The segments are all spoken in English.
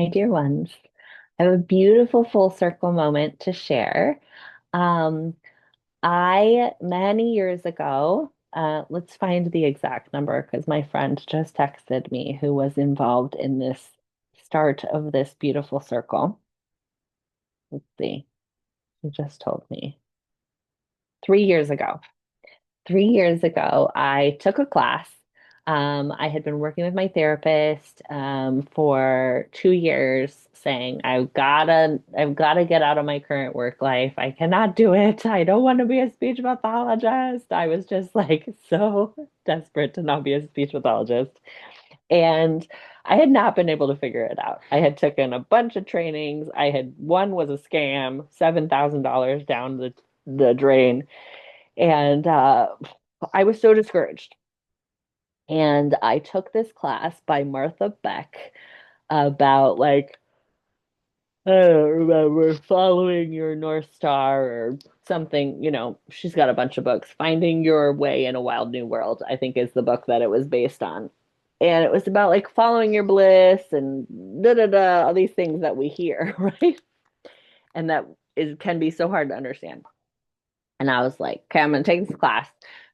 My dear ones, I have a beautiful full circle moment to share. Um, many years ago, let's find the exact number because my friend just texted me who was involved in this start of this beautiful circle. Let's see, he just told me 3 years ago. 3 years ago, I took a class. I had been working with my therapist for 2 years, saying I've gotta get out of my current work life. I cannot do it. I don't want to be a speech pathologist. I was just like so desperate to not be a speech pathologist. And I had not been able to figure it out. I had taken a bunch of trainings. One was a scam, $7,000 down the drain. And I was so discouraged. And I took this class by Martha Beck about I don't remember, following your North Star or something. She's got a bunch of books. Finding Your Way in a Wild New World, I think is the book that it was based on. And it was about like following your bliss and da da da, all these things that we hear, right? And that is can be so hard to understand. And I was like, okay, I'm going to take this class.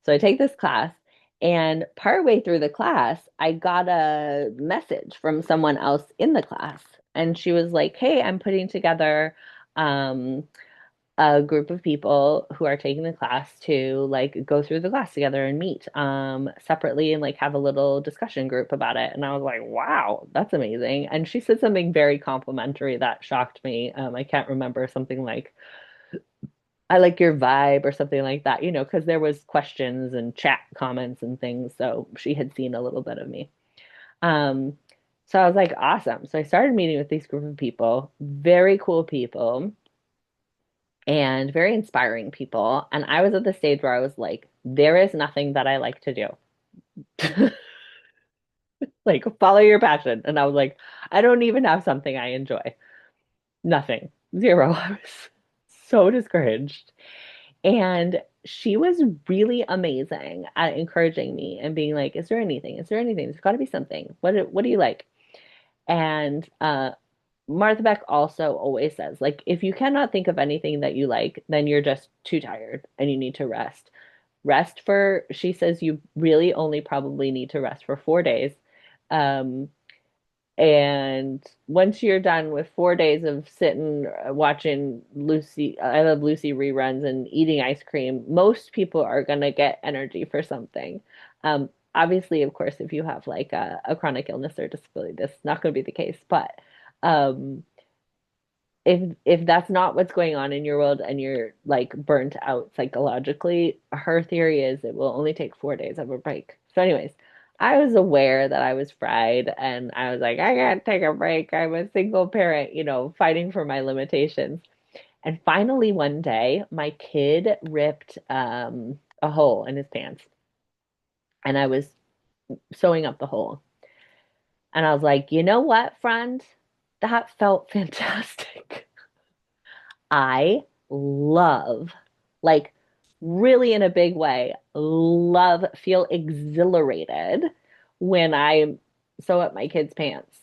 So I take this class. And partway through the class, I got a message from someone else in the class. And she was like, hey, I'm putting together um, a group of people who are taking the class to like go through the class together and meet separately and like have a little discussion group about it. And I was like, wow, that's amazing. And she said something very complimentary that shocked me. I can't remember something like, I like your vibe or something like that, because there was questions and chat comments and things. So she had seen a little bit of me. Um, so I was like, awesome. So I started meeting with these group of people, very cool people and very inspiring people. And I was at the stage where I was like, there is nothing that I like to do. Like, follow your passion. And I was like, I don't even have something I enjoy. Nothing. Zero. I was so discouraged. And she was really amazing at encouraging me and being like, is there anything? Is there anything? There's got to be something. What do you like? And Martha Beck also always says, like, if you cannot think of anything that you like, then you're just too tired and you need to rest. She says you really only probably need to rest for 4 days. Um, and once you're done with 4 days of sitting watching I Love Lucy reruns and eating ice cream, most people are going to get energy for something. Obviously, of course, if you have like a chronic illness or disability, that's not going to be the case. But um, if that's not what's going on in your world and you're like burnt out psychologically, her theory is it will only take 4 days of a break. So, anyways, I was aware that I was fried and I was like, I can't take a break. I'm a single parent, fighting for my limitations. And finally, one day, my kid ripped a hole in his pants and I was sewing up the hole. And I was like, you know what, friend? That felt fantastic. I love, like, really in a big way, feel exhilarated when I sew up my kids' pants.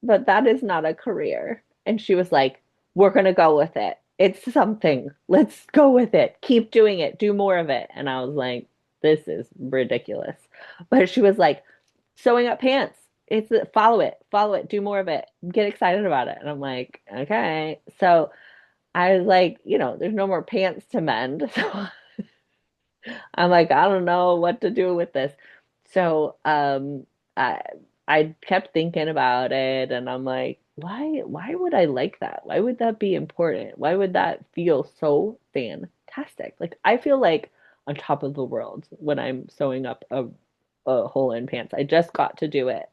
But that is not a career. And she was like, we're going to go with it. It's something. Let's go with it. Keep doing it. Do more of it. And I was like, this is ridiculous. But she was like, sewing up pants. Follow it, do more of it, get excited about it. And I'm like, okay. So I was like, there's no more pants to mend. So I'm like, I don't know what to do with this. So I I kept thinking about it and I'm like, why would I like that? Why would that be important? Why would that feel so fantastic? Like I feel like on top of the world when I'm sewing up a hole in pants. I just got to do it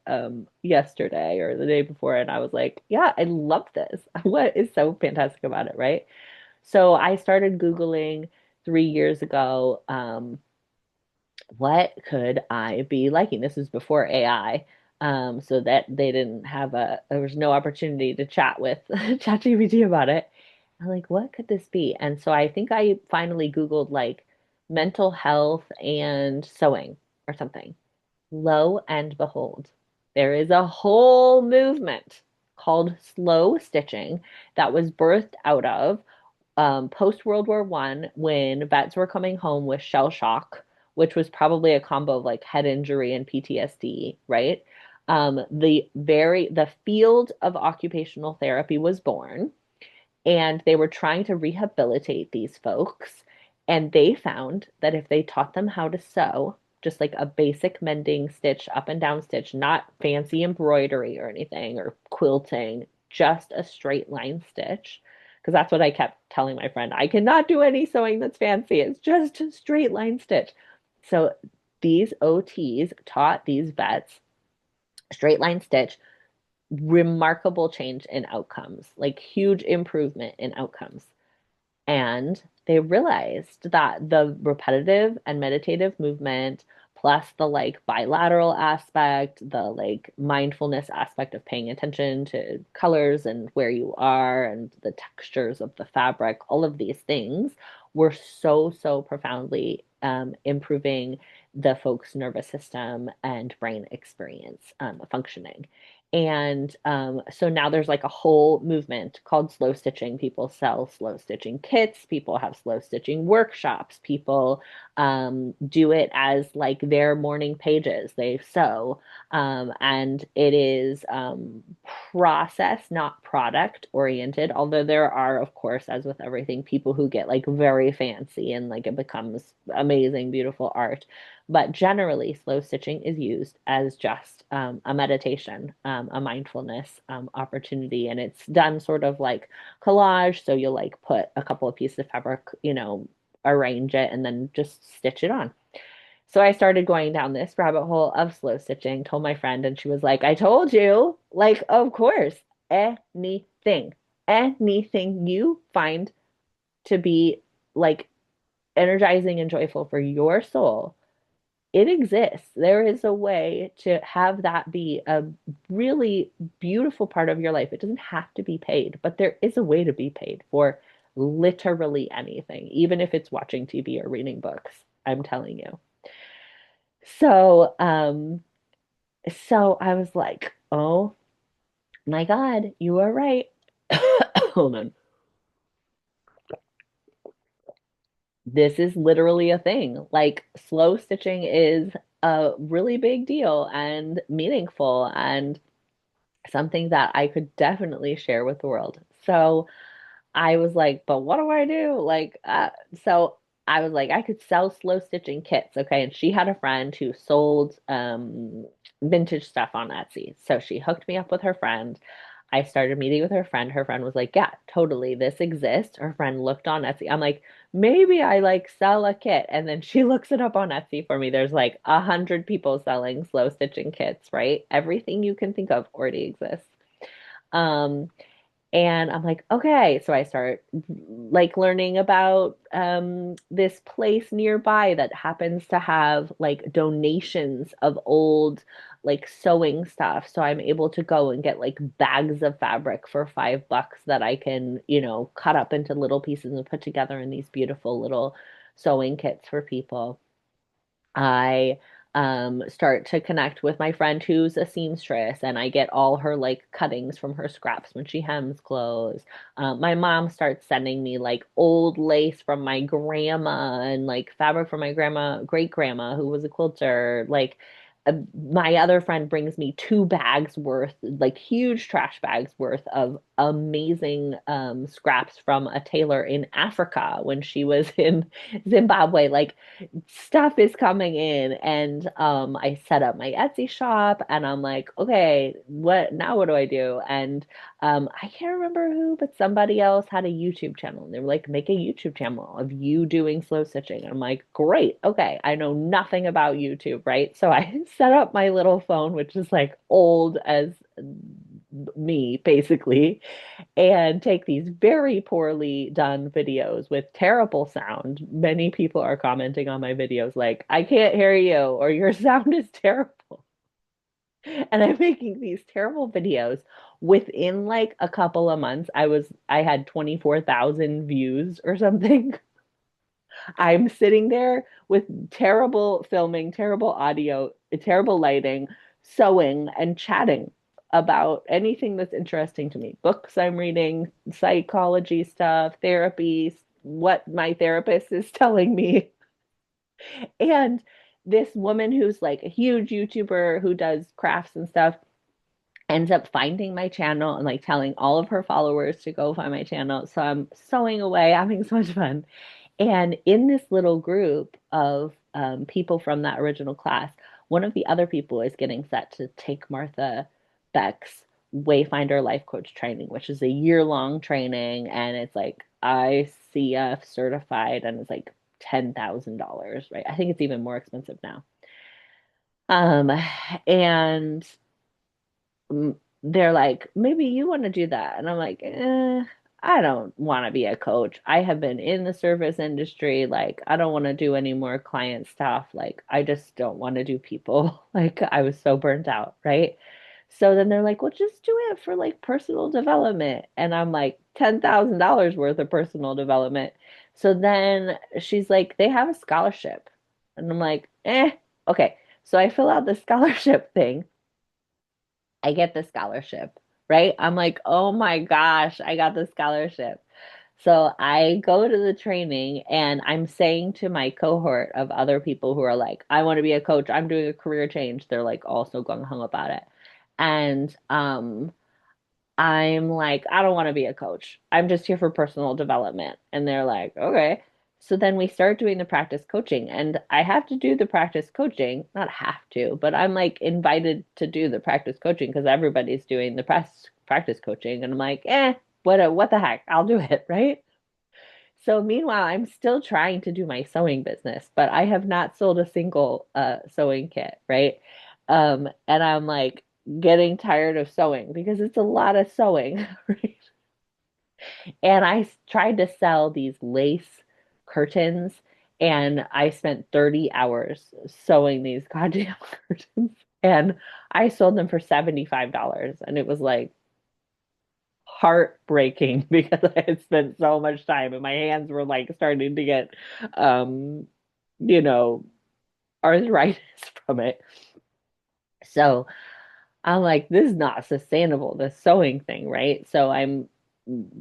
yesterday or the day before and I was like, yeah, I love this. What is so fantastic about it, right? So I started Googling 3 years ago, what could I be liking? This was before AI. So that they didn't have there was no opportunity to chat with ChatGPT about it. I'm like, what could this be? And so I think I finally Googled like mental health and sewing or something. Lo and behold, there is a whole movement called slow stitching that was birthed out of post World War One when vets were coming home with shell shock, which was probably a combo of like head injury and PTSD, right? The field of occupational therapy was born, and they were trying to rehabilitate these folks. And they found that if they taught them how to sew, just like a basic mending stitch, up and down stitch, not fancy embroidery or anything or quilting, just a straight line stitch. Because that's what I kept telling my friend. I cannot do any sewing that's fancy. It's just a straight line stitch. So these OTs taught these vets straight line stitch, remarkable change in outcomes, like huge improvement in outcomes. And they realized that the repetitive and meditative movement, plus the like bilateral aspect, the like mindfulness aspect of paying attention to colors and where you are and the textures of the fabric, all of these things were so, so profoundly improving the folks' nervous system and brain experience functioning. And so now there's like a whole movement called slow stitching. People sell slow stitching kits, people have slow stitching workshops, people do it as like their morning pages. They sew. And it is process, not product oriented. Although there are, of course, as with everything, people who get like very fancy and like it becomes amazing, beautiful art. But generally, slow stitching is used as just a meditation, a mindfulness opportunity. And it's done sort of like collage. So you'll like put a couple of pieces of fabric, arrange it, and then just stitch it on. So I started going down this rabbit hole of slow stitching, told my friend, and she was like, I told you, like, of course, anything you find to be like energizing and joyful for your soul, it exists. There is a way to have that be a really beautiful part of your life. It doesn't have to be paid, but there is a way to be paid for literally anything, even if it's watching TV or reading books. I'm telling you. So, so I was like, oh my God, you are right. Hold on. This is literally a thing. Like, slow stitching is a really big deal and meaningful and something that I could definitely share with the world. So I was like, but what do I do? So I was like, I could sell slow stitching kits. Okay. And she had a friend who sold vintage stuff on Etsy. So she hooked me up with her friend. I started meeting with her friend. Her friend was like, yeah, totally. This exists. Her friend looked on Etsy. I'm like, maybe I like sell a kit. And then she looks it up on Etsy for me. There's like 100 people selling slow stitching kits, right? Everything you can think of already exists. Um, and I'm like, okay. So I start like learning about this place nearby that happens to have like donations of old like sewing stuff. So I'm able to go and get like bags of fabric for $5 that I can, cut up into little pieces and put together in these beautiful little sewing kits for people. I start to connect with my friend who's a seamstress, and I get all her like cuttings from her scraps when she hems clothes. My mom starts sending me like old lace from my grandma and like fabric from my great grandma, who was a quilter. My other friend brings me 2 bags worth, like huge trash bags worth of amazing scraps from a tailor in Africa when she was in Zimbabwe. Like, stuff is coming in, and I set up my Etsy shop, and I'm like, okay, what do I do? And I can't remember who, but somebody else had a YouTube channel, and they were like, make a YouTube channel of you doing slow stitching. And I'm like, great, okay, I know nothing about YouTube, right? So I set up my little phone, which is like old as me basically, and take these very poorly done videos with terrible sound. Many people are commenting on my videos like, I can't hear you, or your sound is terrible. And I'm making these terrible videos. Within like a couple of months, I had 24,000 views or something. I'm sitting there with terrible filming, terrible audio, terrible lighting, sewing and chatting about anything that's interesting to me. Books I'm reading, psychology stuff, therapy, what my therapist is telling me. And this woman who's like a huge YouTuber who does crafts and stuff ends up finding my channel and like telling all of her followers to go find my channel. So I'm sewing away, having so much fun. And in this little group of people from that original class, one of the other people is getting set to take Martha Beck's Wayfinder Life Coach training, which is a year-long training, and it's like ICF certified, and it's like $10,000, right? I think it's even more expensive now. Um, and they're like, maybe you want to do that. And I'm like, I don't want to be a coach. I have been in the service industry. Like, I don't want to do any more client stuff. Like, I just don't want to do people. Like, I was so burnt out, right? So then they're like, well, just do it for like personal development. And I'm like, $10,000 worth of personal development. So then she's like, they have a scholarship. And I'm like, okay. So I fill out the scholarship thing. I get the scholarship, right? I'm like, oh my gosh, I got the scholarship. So I go to the training and I'm saying to my cohort of other people who are like, I want to be a coach, I'm doing a career change. They're like also gung hung about it. And I'm like, I don't want to be a coach. I'm just here for personal development. And they're like, okay. So then we start doing the practice coaching, and I have to do the practice coaching, not have to, but I'm like invited to do the practice coaching because everybody's doing the practice coaching. And I'm like, what the heck? I'll do it, right? So meanwhile, I'm still trying to do my sewing business, but I have not sold a single sewing kit, right? And I'm like getting tired of sewing because it's a lot of sewing, right? And I tried to sell these lace curtains, and I spent 30 hours sewing these goddamn curtains, and I sold them for $75, and it was like heartbreaking because I had spent so much time and my hands were like starting to get um you know arthritis from it. So I'm like, this is not sustainable, the sewing thing, right? So I'm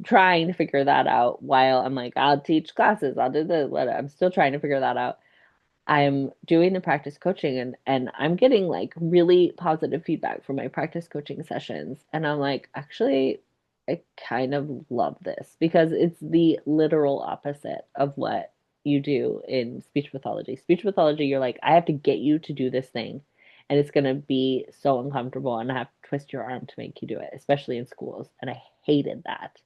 trying to figure that out while I'm like, I'll teach classes, I'll do this, whatever. I'm still trying to figure that out. I'm doing the practice coaching, and I'm getting like really positive feedback from my practice coaching sessions. And I'm like, actually, I kind of love this because it's the literal opposite of what you do in speech pathology. Speech pathology, you're like, I have to get you to do this thing, and it's going to be so uncomfortable, and I have to twist your arm to make you do it, especially in schools. And I hated that.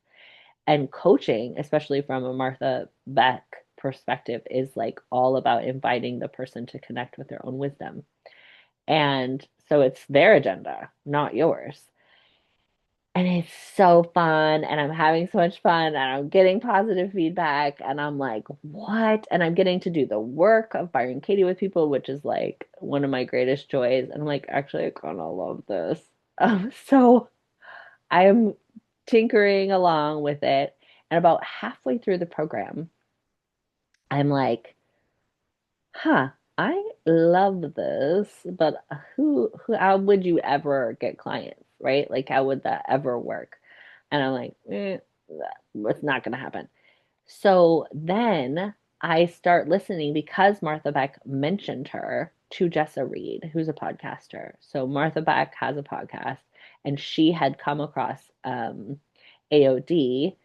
And coaching, especially from a Martha Beck perspective, is like all about inviting the person to connect with their own wisdom. And so it's their agenda, not yours. And it's so fun, and I'm having so much fun, and I'm getting positive feedback, and I'm like, what? And I'm getting to do the work of Byron Katie with people, which is like one of my greatest joys. And I'm like, actually, I kind of love this. So I'm tinkering along with it. And about halfway through the program, I'm like, huh, I love this, but how would you ever get clients, right? Like, how would that ever work? And I'm like, it's not going to happen. So then I start listening because Martha Beck mentioned her to Jessa Reed, who's a podcaster. So Martha Beck has a podcast, and she had come across AOD,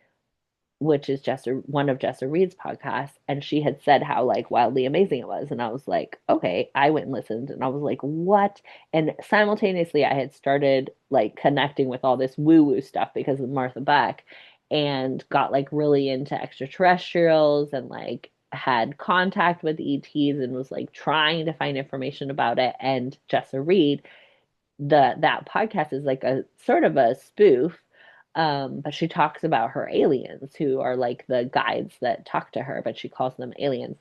which is one of Jessa Reed's podcasts, and she had said how like wildly amazing it was. And I was like, okay, I went and listened, and I was like, what? And simultaneously, I had started like connecting with all this woo-woo stuff because of Martha Beck, and got like really into extraterrestrials and like had contact with ETs and was like trying to find information about it. And Jessa Reed, that podcast is like a sort of a spoof, but she talks about her aliens who are like the guides that talk to her, but she calls them aliens.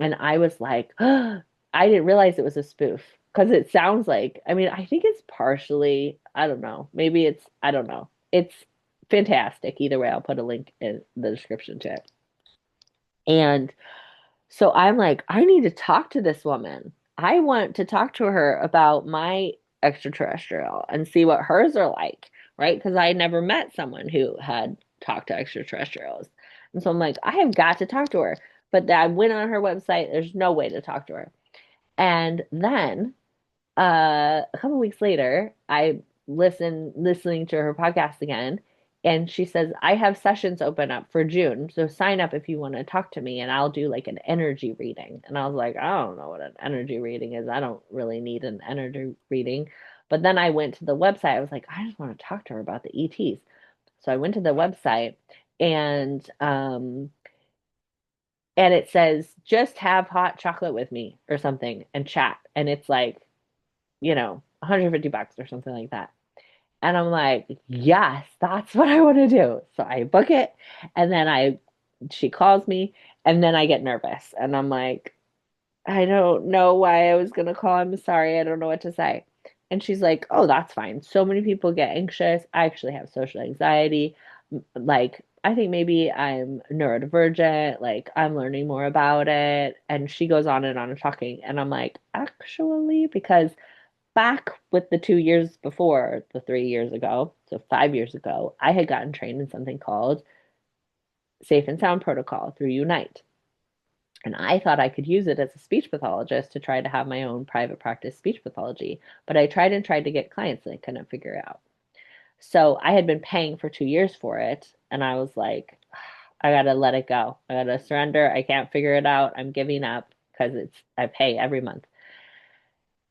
And I was like, I didn't realize it was a spoof because it sounds like, I mean, I think it's partially, I don't know, maybe it's, I don't know. It's fantastic. Either way, I'll put a link in the description to it. And so I'm like, I need to talk to this woman. I want to talk to her about my extraterrestrial and see what hers are like, right? Because I never met someone who had talked to extraterrestrials. And so I'm like, I have got to talk to her. But I went on her website, there's no way to talk to her. And then a couple weeks later, I listening to her podcast again, and she says, I have sessions open up for June. So sign up if you want to talk to me and I'll do like an energy reading. And I was like, I don't know what an energy reading is. I don't really need an energy reading. But then I went to the website. I was like, I just want to talk to her about the ETs. So I went to the website and and it says just have hot chocolate with me or something and chat. And it's like, 150 bucks or something like that. And I'm like, yes, that's what I want to do. So I book it and then she calls me and then I get nervous and I'm like, I don't know why I was going to call. I'm sorry. I don't know what to say. And she's like, oh, that's fine. So many people get anxious. I actually have social anxiety. Like, I think maybe I'm neurodivergent. Like, I'm learning more about it. And she goes on and talking. And I'm like, actually, because back with the 2 years before, the 3 years ago, so 5 years ago, I had gotten trained in something called Safe and Sound Protocol through Unite. And I thought I could use it as a speech pathologist to try to have my own private practice speech pathology. But I tried and tried to get clients and I couldn't figure it out. So I had been paying for 2 years for it. And I was like, I gotta let it go. I gotta surrender. I can't figure it out. I'm giving up because I pay every month.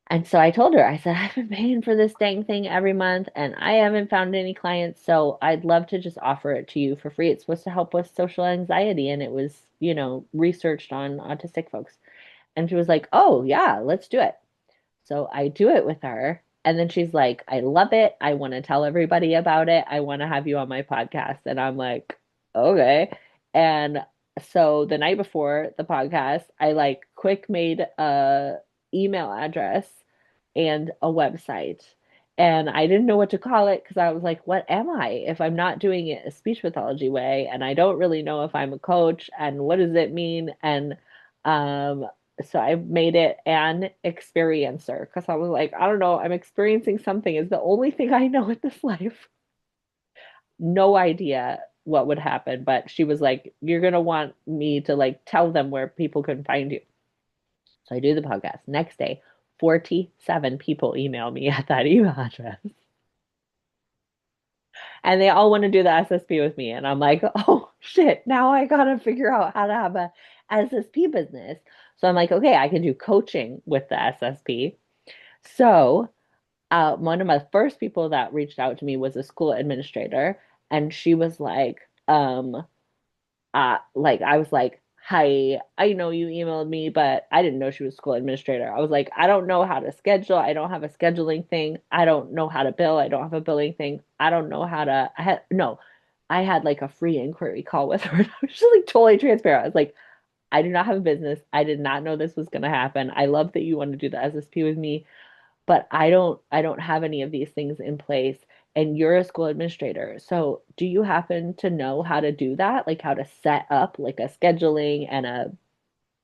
And so I told her, I said, I've been paying for this dang thing every month and I haven't found any clients. So I'd love to just offer it to you for free. It's supposed to help with social anxiety. And it was, researched on autistic folks. And she was like, oh, yeah, let's do it. So I do it with her. And then she's like, I love it. I want to tell everybody about it. I want to have you on my podcast. And I'm like, okay. And so the night before the podcast, I like quick made a email address and a website. And I didn't know what to call it because I was like, what am I if I'm not doing it a speech pathology way? And I don't really know if I'm a coach and what does it mean? And um, so I made it an experiencer because I was like, I don't know, I'm experiencing something is the only thing I know in this life. No idea what would happen, but she was like, you're gonna want me to like tell them where people can find you. So I do the podcast. Next day, 47 people email me at that email address. And they all want to do the SSP with me. And I'm like, oh shit, now I gotta figure out how to have a SSP business. So I'm like, okay, I can do coaching with the SSP. So one of my first people that reached out to me was a school administrator, and she was like I was like, hi, I know you emailed me, but I didn't know she was school administrator. I was like, I don't know how to schedule. I don't have a scheduling thing. I don't know how to bill. I don't have a billing thing. I don't know how to, I had, no, I had like a free inquiry call with her. I was just like totally transparent. I was like, I do not have a business. I did not know this was going to happen. I love that you want to do the SSP with me, but I don't have any of these things in place and you're a school administrator. So, do you happen to know how to do that? Like how to set up like a scheduling and a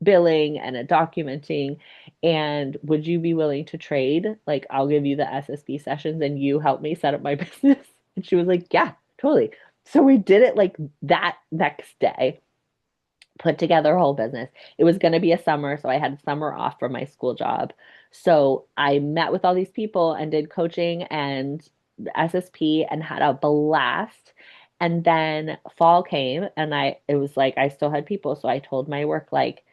billing and a documenting? And would you be willing to trade? Like I'll give you the SSP sessions and you help me set up my business. And she was like, "Yeah, totally." So we did it like that next day, put together a whole business. It was going to be a summer, so I had summer off from my school job. So I met with all these people and did coaching and SSP and had a blast. And then fall came and it was like I still had people, so I told my work like,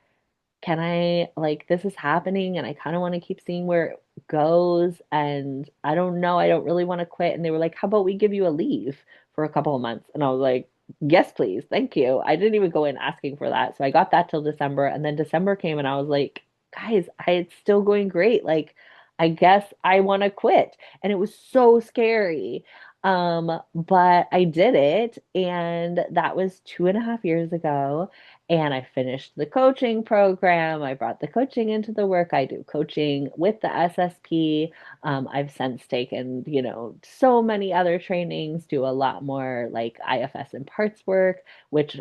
can I like this is happening and I kind of want to keep seeing where it goes and I don't know, I don't really want to quit. And they were like, how about we give you a leave for a couple of months? And I was like, yes, please. Thank you. I didn't even go in asking for that. So I got that till December and then December came and I was like, guys, it's still going great. Like I guess I want to quit. And it was so scary. But I did it and that was 2.5 years ago and I finished the coaching program. I brought the coaching into the work. I do coaching with the SSP. I've since taken, so many other trainings, do a lot more like IFS and parts work, which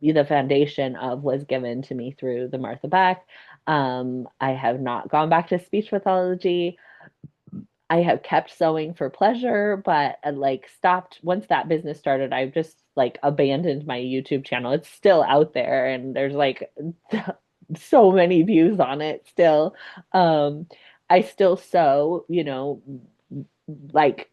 the foundation of was given to me through the Martha Beck. I have not gone back to speech pathology. I have kept sewing for pleasure, but like stopped once that business started. I've just like abandoned my YouTube channel. It's still out there and there's like so many views on it still. Um, I still sew, like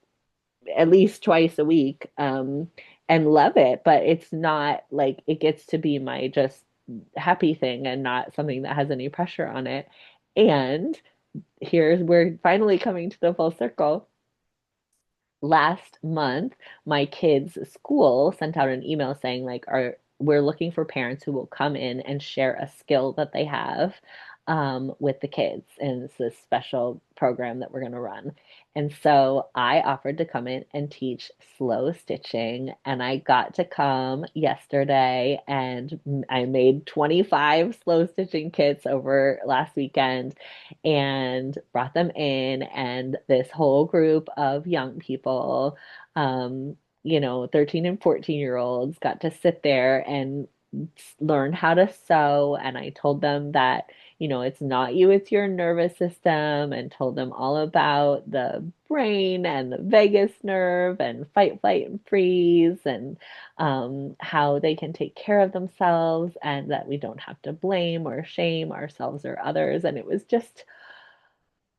at least twice a week, and love it, but it's not like it gets to be my just happy thing and not something that has any pressure on it. And we're finally coming to the full circle. Last month, my kids' school sent out an email saying, like, we're looking for parents who will come in and share a skill that they have with the kids. And it's this special program that we're going to run. And so I offered to come in and teach slow stitching. And I got to come yesterday and I made 25 slow stitching kits over last weekend and brought them in. And this whole group of young people, 13 and 14-year olds, got to sit there and learn how to sew. And I told them that, it's not you, it's your nervous system, and told them all about the brain and the vagus nerve and fight, flight, and freeze, and how they can take care of themselves and that we don't have to blame or shame ourselves or others. And it was just,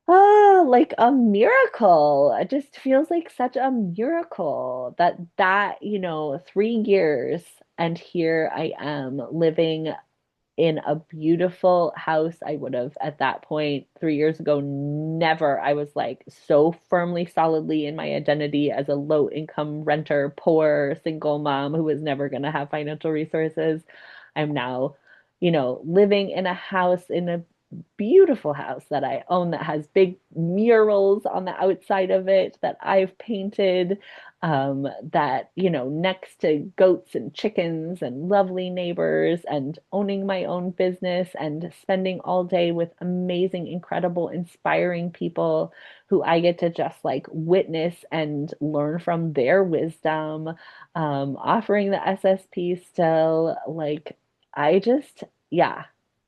like a miracle. It just feels like such a miracle that 3 years and here I am living in a beautiful house. I would have at that point 3 years ago never. I was like so firmly, solidly in my identity as a low income renter, poor single mom who was never going to have financial resources. I'm now, living in a house in a beautiful house that I own that has big murals on the outside of it that I've painted, that, next to goats and chickens and lovely neighbors and owning my own business and spending all day with amazing, incredible, inspiring people who I get to just like witness and learn from their wisdom, offering the SSP still, like, I just, yeah,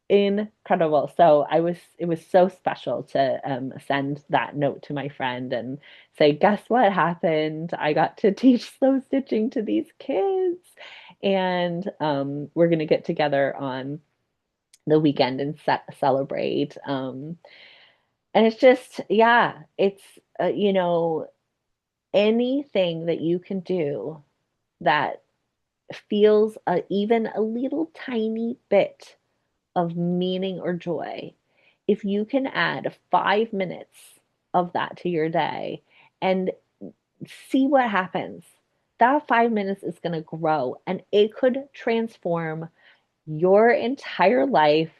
incredible. So it was so special to send that note to my friend and say, guess what happened? I got to teach slow stitching to these kids. And we're going to get together on the weekend and celebrate. And it's just, yeah, it's, anything that you can do that feels even a little tiny bit of meaning or joy, if you can add 5 minutes of that to your day and see what happens, that 5 minutes is going to grow and it could transform your entire life.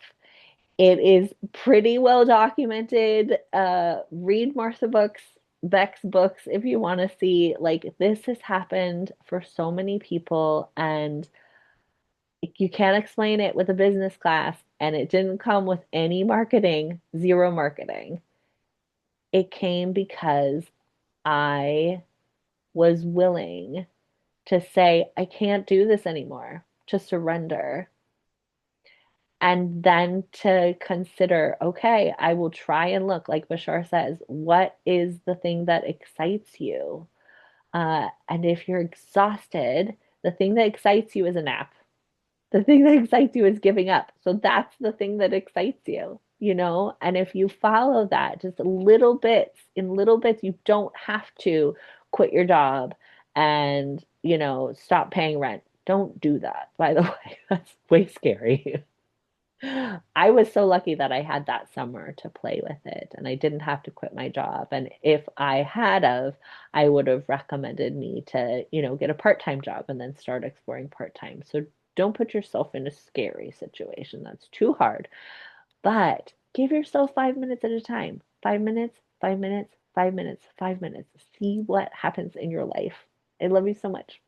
It is pretty well documented. Read Martha Beck's books if you want to see, like, this has happened for so many people, and you can't explain it with a business class, and it didn't come with any marketing, zero marketing. It came because I was willing to say, I can't do this anymore, to surrender. And then to consider, okay, I will try and look, like Bashar says, what is the thing that excites you? And if you're exhausted, the thing that excites you is a nap. The thing that excites you is giving up. So that's the thing that excites you. And if you follow that just little bits, in little bits, you don't have to quit your job and, stop paying rent. Don't do that, by the way. That's way scary. I was so lucky that I had that summer to play with it and I didn't have to quit my job. And if I had of, I would have recommended me to, get a part-time job and then start exploring part-time. So don't put yourself in a scary situation. That's too hard. But give yourself 5 minutes at a time. 5 minutes, 5 minutes, 5 minutes, 5 minutes. See what happens in your life. I love you so much.